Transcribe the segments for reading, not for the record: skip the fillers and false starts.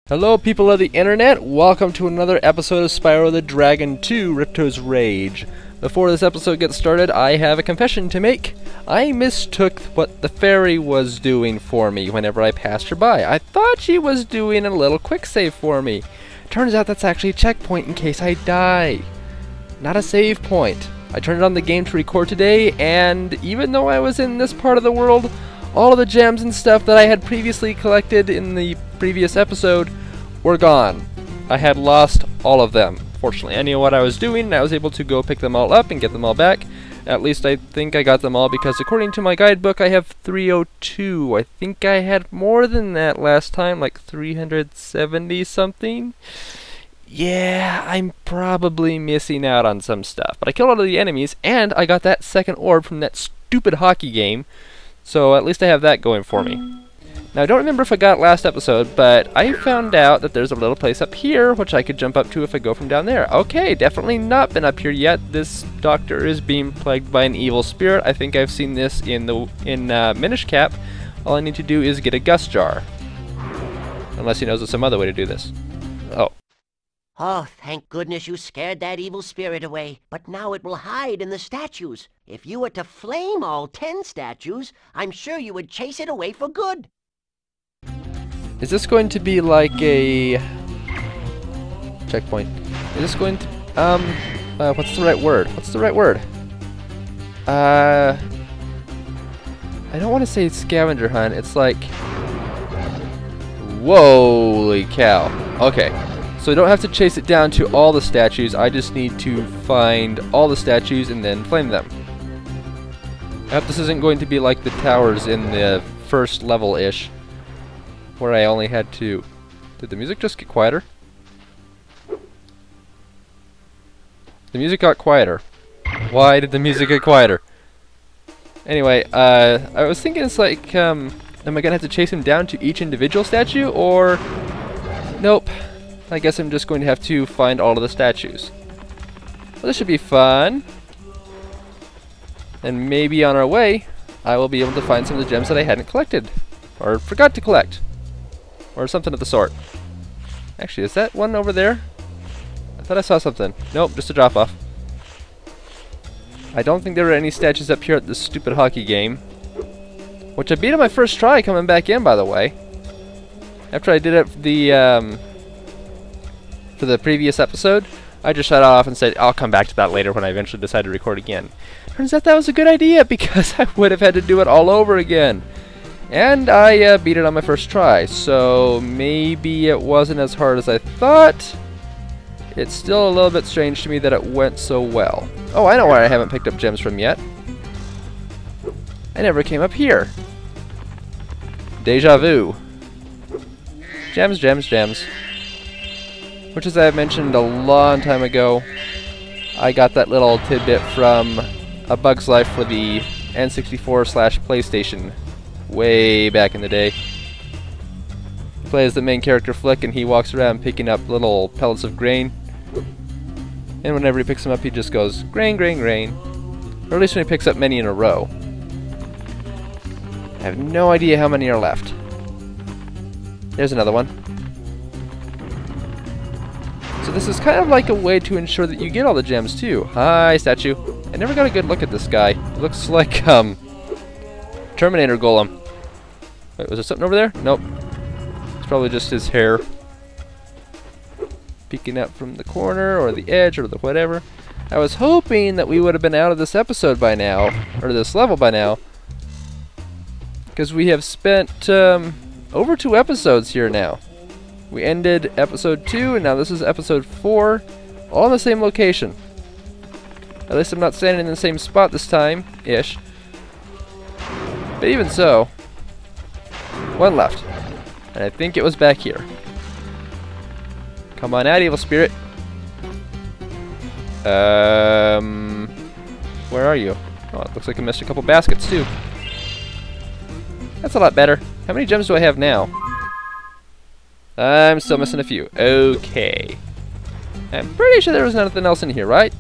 Hello people of the internet, welcome to another episode of Spyro the Dragon 2, Ripto's Rage. Before this episode gets started, I have a confession to make. I mistook what the fairy was doing for me whenever I passed her by. I thought she was doing a little quick save for me. Turns out that's actually a checkpoint in case I die. Not a save point. I turned on the game to record today, and even though I was in this part of the world, all of the gems and stuff that I had previously collected in the previous episode were gone. I had lost all of them. Fortunately, I knew what I was doing, and I was able to go pick them all up and get them all back. At least I think I got them all, because according to my guidebook, I have 302. I think I had more than that last time, like 370 something. Yeah, I'm probably missing out on some stuff. But I killed all of the enemies, and I got that second orb from that stupid hockey game. So at least I have that going for me. Now I don't remember if I got it last episode, but I found out that there's a little place up here which I could jump up to if I go from down there. Okay, definitely not been up here yet. This doctor is being plagued by an evil spirit. I think I've seen this in Minish Cap. All I need to do is get a Gus jar. Unless he knows of some other way to do this. Oh. Oh, thank goodness you scared that evil spirit away. But now it will hide in the statues. If you were to flame all 10 statues, I'm sure you would chase it away for good. Is this going to be like a checkpoint? Is this going to what's the right word? What's the right word? I don't want to say scavenger hunt. It's like, whoa, cow. Okay. So I don't have to chase it down to all the statues, I just need to find all the statues and then flame them. I hope this isn't going to be like the towers in the first level-ish, where I only had to... Did the music just get quieter? The music got quieter. Why did the music get quieter? Anyway, I was thinking it's like, am I gonna have to chase him down to each individual statue, or... Nope. I guess I'm just going to have to find all of the statues. Well, this should be fun. And maybe on our way, I will be able to find some of the gems that I hadn't collected. Or forgot to collect. Or something of the sort. Actually, is that one over there? I thought I saw something. Nope, just a drop-off. I don't think there were any statues up here at this stupid hockey game. Which I beat on my first try coming back in, by the way. After I did it for the previous episode, I just shut off and said I'll come back to that later when I eventually decide to record again. Turns out that was a good idea, because I would have had to do it all over again. And I beat it on my first try, so maybe it wasn't as hard as I thought. It's still a little bit strange to me that it went so well. Oh, I know where I haven't picked up gems from yet. I never came up here. Deja vu. Gems, gems, gems. Which, as I mentioned a long time ago, I got that little tidbit from A Bug's Life for the N64/PlayStation way back in the day. He plays the main character Flick, and he walks around picking up little pellets of grain. And whenever he picks them up, he just goes, grain, grain, grain. Or at least when he picks up many in a row. I have no idea how many are left. There's another one. So this is kind of like a way to ensure that you get all the gems too. Hi, statue. I never got a good look at this guy. He looks like Terminator Golem. Wait, was there something over there? Nope. It's probably just his hair peeking out from the corner or the edge or the whatever. I was hoping that we would have been out of this episode by now, or this level by now, because we have spent over 2 episodes here now. We ended episode 2, and now this is episode 4, all in the same location. At least I'm not standing in the same spot this time-ish. But even so, one left. And I think it was back here. Come on out, evil spirit. Where are you? Oh, it looks like I missed a couple baskets, too. That's a lot better. How many gems do I have now? I'm still missing a few. Okay. I'm pretty sure there was nothing else in here, right?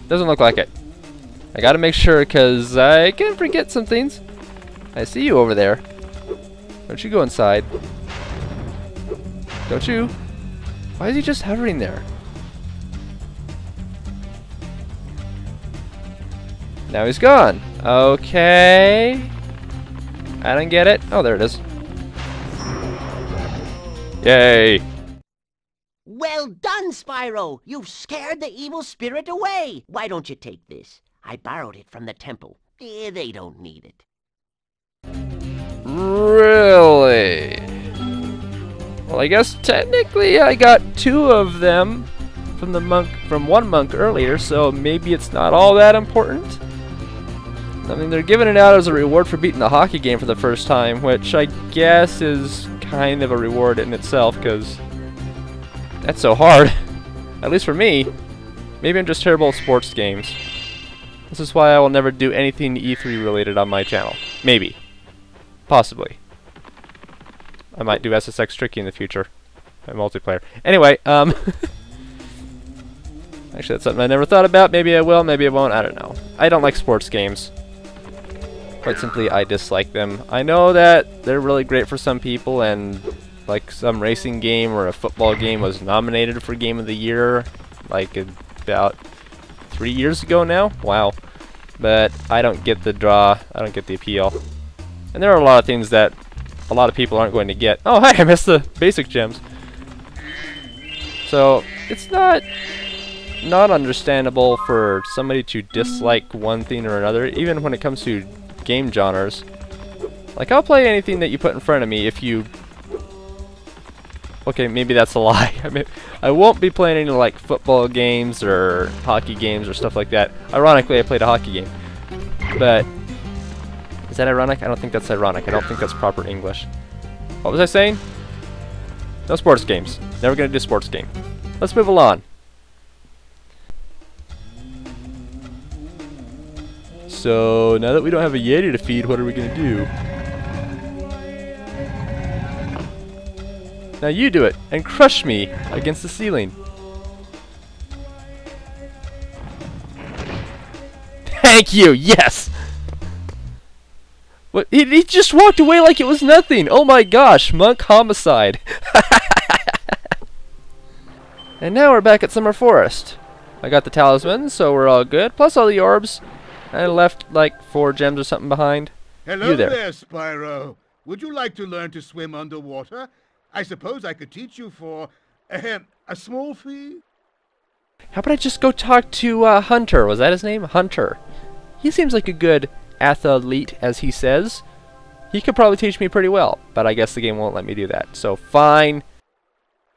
Doesn't look like it. I gotta make sure, because I can forget some things. I see you over there. Why don't you go inside? Don't you? Why is he just hovering there? Now he's gone. Okay. I don't get it. Oh, there it is. Yay. Well done, Spyro! You've scared the evil spirit away! Why don't you take this? I borrowed it from the temple. They don't need it. Really? Well, I guess technically I got 2 of them from one monk earlier, so maybe it's not all that important. I mean, they're giving it out as a reward for beating the hockey game for the first time, which I guess is kind of a reward in itself, because that's so hard. At least for me. Maybe I'm just terrible at sports games. This is why I will never do anything E3 related on my channel. Maybe. Possibly. I might do SSX Tricky in the future. My multiplayer. Anyway, actually that's something I never thought about. Maybe I will, maybe I won't. I don't know. I don't like sports games. Quite simply, I dislike them. I know that they're really great for some people, and like some racing game or a football game was nominated for Game of the Year like about 3 years ago now. Wow. But I don't get the draw. I don't get the appeal. And there are a lot of things that a lot of people aren't going to get. Oh, hi, I missed the basic gems. So, it's not understandable for somebody to dislike one thing or another, even when it comes to game genres. Like, I'll play anything that you put in front of me if you... Okay, maybe that's a lie. I mean, I won't be playing any, like, football games or hockey games or stuff like that. Ironically, I played a hockey game. But... is that ironic? I don't think that's ironic. I don't think that's proper English. What was I saying? No sports games. Never gonna do a sports game. Let's move along. So, now that we don't have a Yeti to feed, what are we gonna do? Now you do it, and crush me against the ceiling. Thank you, yes! What? He just walked away like it was nothing! Oh my gosh, monk homicide. And now we're back at Summer Forest. I got the talisman, so we're all good, plus all the orbs. I left like 4 gems or something behind. Hello there, Spyro. Would you like to learn to swim underwater? I suppose I could teach you for a small fee. How about I just go talk to Hunter? Was that his name? Hunter. He seems like a good athlete, as he says. He could probably teach me pretty well, but I guess the game won't let me do that. So fine.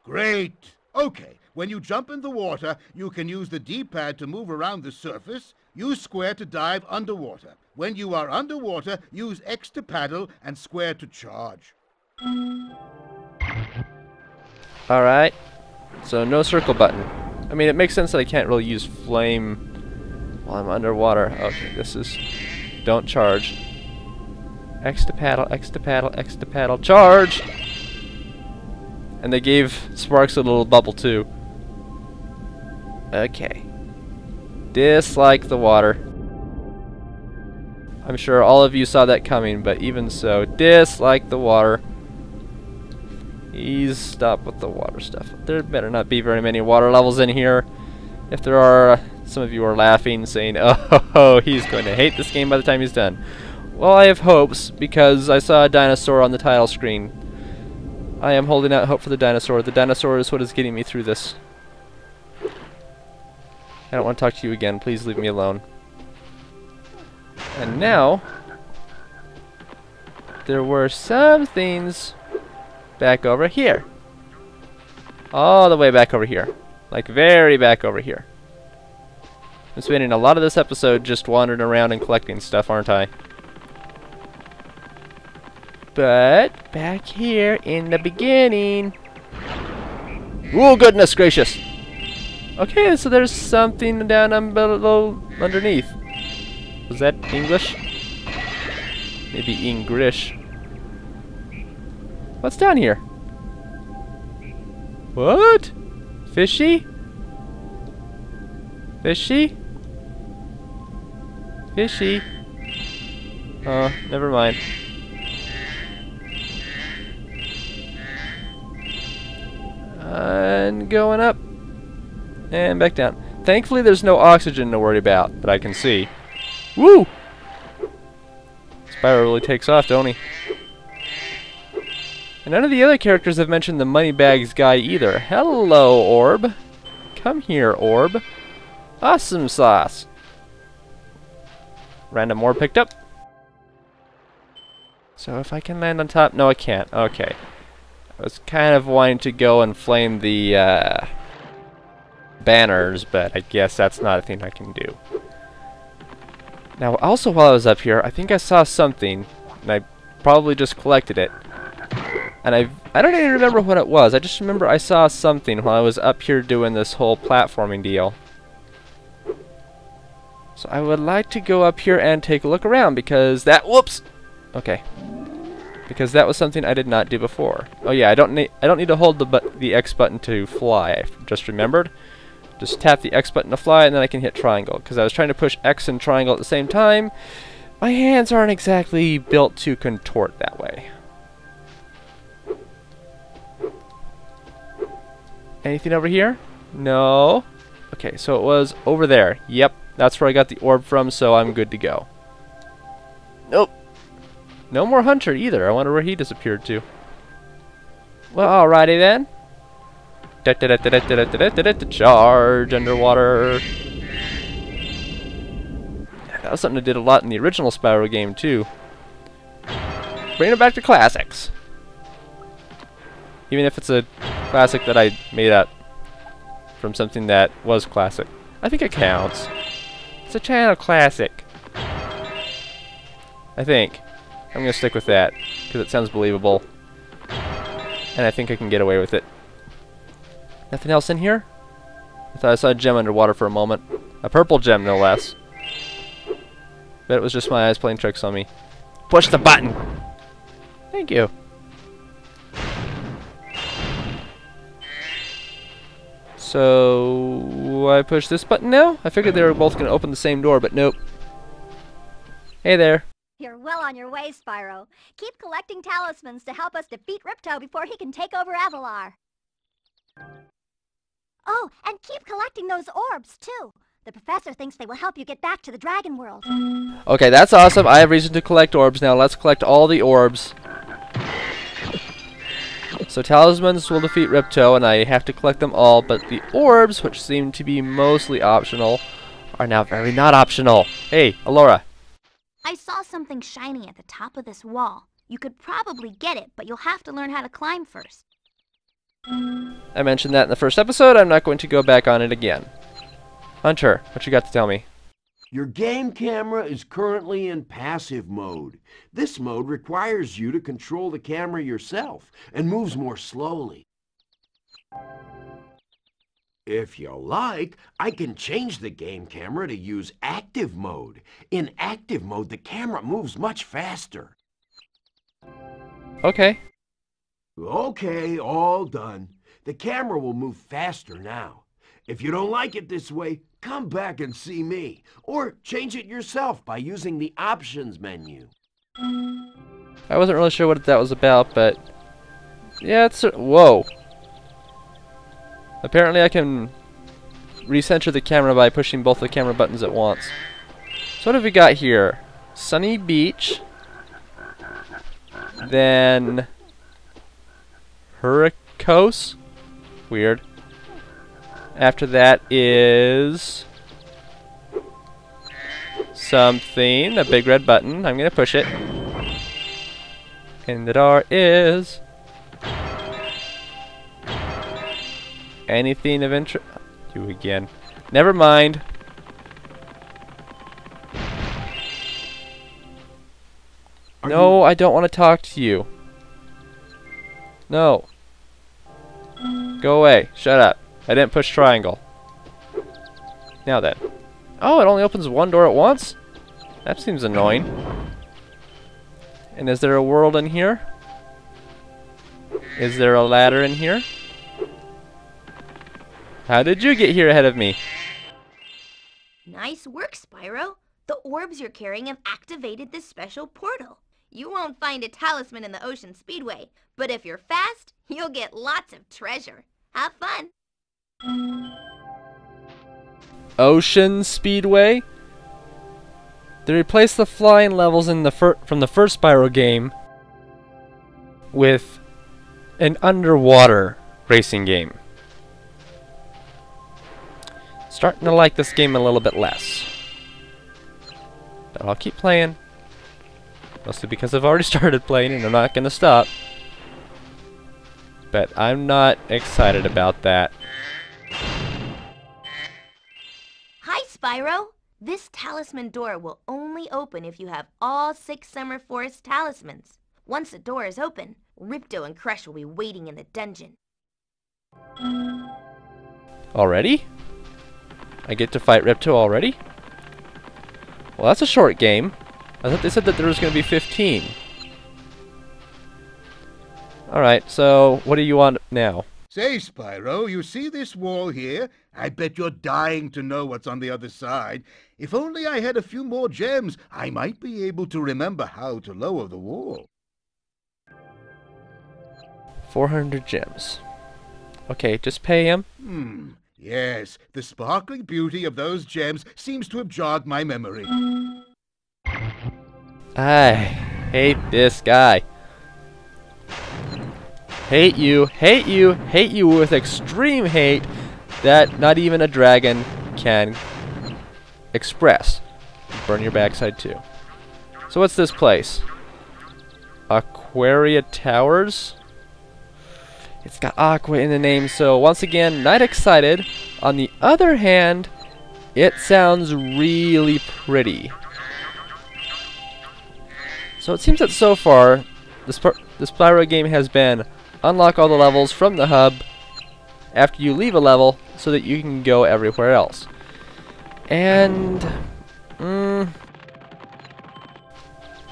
Great. Okay. When you jump in the water, you can use the D-pad to move around the surface. Use square to dive underwater. When you are underwater, use X to paddle and square to charge. Alright. So no circle button. I mean, it makes sense that I can't really use flame while I'm underwater. Okay, this is... don't charge. X to paddle, X to paddle, X to paddle. Charge! And they gave Sparks a little bubble too. Okay. Dislike the water. I'm sure all of you saw that coming, but even so, dislike the water. Please stop with the water stuff. There better not be very many water levels in here. If there are, some of you are laughing, saying, oh, he's going to hate this game by the time he's done. Well, I have hopes, because I saw a dinosaur on the title screen. I am holding out hope for the dinosaur. The dinosaur is what is getting me through this. I don't want to talk to you again. Please leave me alone. And now, there were some things back over here. All the way back over here. Like very back over here. I'm spending a lot of this episode just wandering around and collecting stuff, aren't I? But back here in the beginning. Oh, goodness gracious. Okay, so there's something down below underneath. Was that English? Maybe English. What's down here? What? Fishy? Fishy? Fishy? Oh, never mind. And going up. And back down. Thankfully there's no oxygen to worry about that I can see. Woo! Spyro really takes off, don't he? And none of the other characters have mentioned the Moneybags guy either. Hello, Orb. Come here, Orb. Awesome sauce. Random orb picked up. So if I can land on top... No, I can't. Okay. I was kind of wanting to go and flame the banners, but I guess that's not a thing I can do. Now, also while I was up here, I think I saw something, and I probably just collected it. And I don't even remember what it was. I just remember I saw something while I was up here doing this whole platforming deal. So I would like to go up here and take a look around because that... Whoops! Okay. Because that was something I did not do before. Oh yeah, I don't need to hold the X button to fly. I just remembered. Just tap the X button to fly and then I can hit triangle. Because I was trying to push X and triangle at the same time. My hands aren't exactly built to contort that way. Anything over here? No. Okay, so it was over there. Yep, that's where I got the orb from, so I'm good to go. Nope. No more Hunter either. I wonder where he disappeared to. Well, alrighty then. Charge underwater. That was something I did a lot in the original Spyro game too. Bringing it back to classics. Even if it's a classic that I made up from something that was classic. I think it counts. It's a channel classic. I think. I'm going to stick with that because it sounds believable. And I think I can get away with it. Nothing else in here? I thought I saw a gem underwater for a moment. A purple gem, no less. But it was just my eyes playing tricks on me. Push the button! Thank you. So... I push this button now? I figured they were both going to open the same door, but nope. Hey there. You're well on your way, Spyro. Keep collecting talismans to help us defeat Ripto before he can take over Avalar. Oh, and keep collecting those orbs, too. The professor thinks they will help you get back to the Dragon World. Okay, that's awesome. I have reason to collect orbs now. Let's collect all the orbs. So talismans will defeat Ripto, and I have to collect them all, but the orbs, which seem to be mostly optional, are now very not optional. Hey, Alora. I saw something shiny at the top of this wall. You could probably get it, but you'll have to learn how to climb first. I mentioned that in the first episode. I'm not going to go back on it again. Hunter, what you got to tell me? Your game camera is currently in passive mode. This mode requires you to control the camera yourself and moves more slowly. If you like, I can change the game camera to use active mode. In active mode, the camera moves much faster. Okay. Okay, all done. The camera will move faster now. If you don't like it this way, come back and see me. Or change it yourself by using the options menu. I wasn't really sure what that was about, but... yeah, it's... whoa. Apparently I can recenter the camera by pushing both the camera buttons at once. So what have we got here? Sunny Beach. Then... Hurricos? Weird. After that is... something. A big red button. I'm gonna push it. And the door is... anything of interest? You again. Never mind. No, I don't want to talk to you. No. Go away. Shut up. I didn't push triangle. Now then. Oh, it only opens one door at once? That seems annoying. And is there a world in here? Is there a ladder in here? How did you get here ahead of me? Nice work, Spyro. The orbs you're carrying have activated this special portal. You won't find a talisman in the Ocean Speedway, but if you're fast, you'll get lots of treasure. Have fun! Ocean Speedway. They replaced the flying levels in the from the first Spyro game with an underwater racing game. Starting to like this game a little bit less. But I'll keep playing. Mostly because I've already started playing and I'm not going to stop. But I'm not excited about that. Hi, Spyro. This talisman door will only open if you have all 6 Summer Forest talismans. Once the door is open, Ripto and Crush will be waiting in the dungeon. Already? I get to fight Ripto already? Well, that's a short game. I thought they said that there was going to be 15. Alright, so what do you want now? Say, Spyro, you see this wall here? I bet you're dying to know what's on the other side. If only I had a few more gems, I might be able to remember how to lower the wall. 400 gems. Okay, just pay him. Yes, the sparkling beauty of those gems seems to have jogged my memory. I hate this guy. Hate you, hate you, hate you with extreme hate that not even a dragon can express. Burn your backside too. So what's this place? Aquaria Towers? It's got Aqua in the name, so once again, not excited. On the other hand, it sounds really pretty. So it seems that so far, the Spyro game has been unlock all the levels from the hub after you leave a level so that you can go everywhere else. And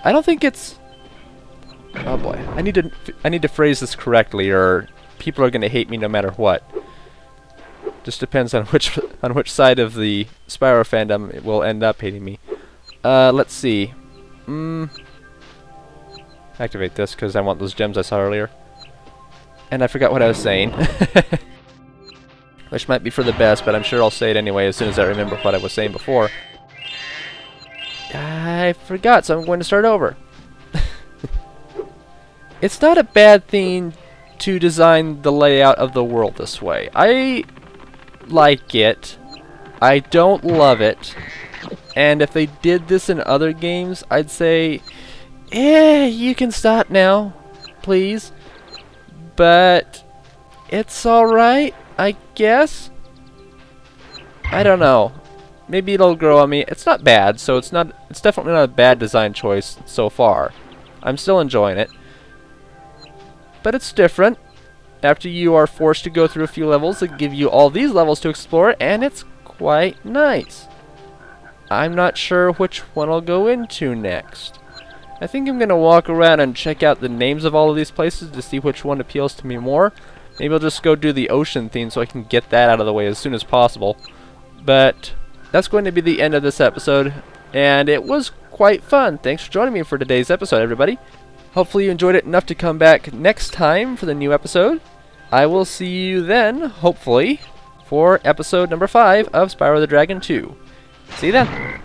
I don't think it's... Oh boy, I need to phrase this correctly, or people are going to hate me no matter what. Just depends on which side of the Spyro fandom it will end up hating me. Let's see. Activate this because I want those gems I saw earlier. And I forgot what I was saying. Which might be for the best, but I'm sure I'll say it anyway as soon as I remember what I was saying before. I forgot, so I'm going to start over. It's not a bad thing to design the layout of the world this way. I like it. I don't love it. And if they did this in other games, I'd say, you can stop now, please. But it's alright, I guess. I don't know. Maybe it'll grow on me. It's not bad, so it's definitely not a bad design choice so far. I'm still enjoying it. But it's different. After you are forced to go through a few levels that give you all these levels to explore, and it's quite nice. I'm not sure which one I'll go into next. I think I'm going to walk around and check out the names of all of these places to see which one appeals to me more. Maybe I'll just go do the ocean theme so I can get that out of the way as soon as possible. But that's going to be the end of this episode, and it was quite fun. Thanks for joining me for today's episode, everybody. Hopefully you enjoyed it enough to come back next time for the new episode. I will see you then, hopefully, for episode number 5 of Spyro the Dragon 2. See you then!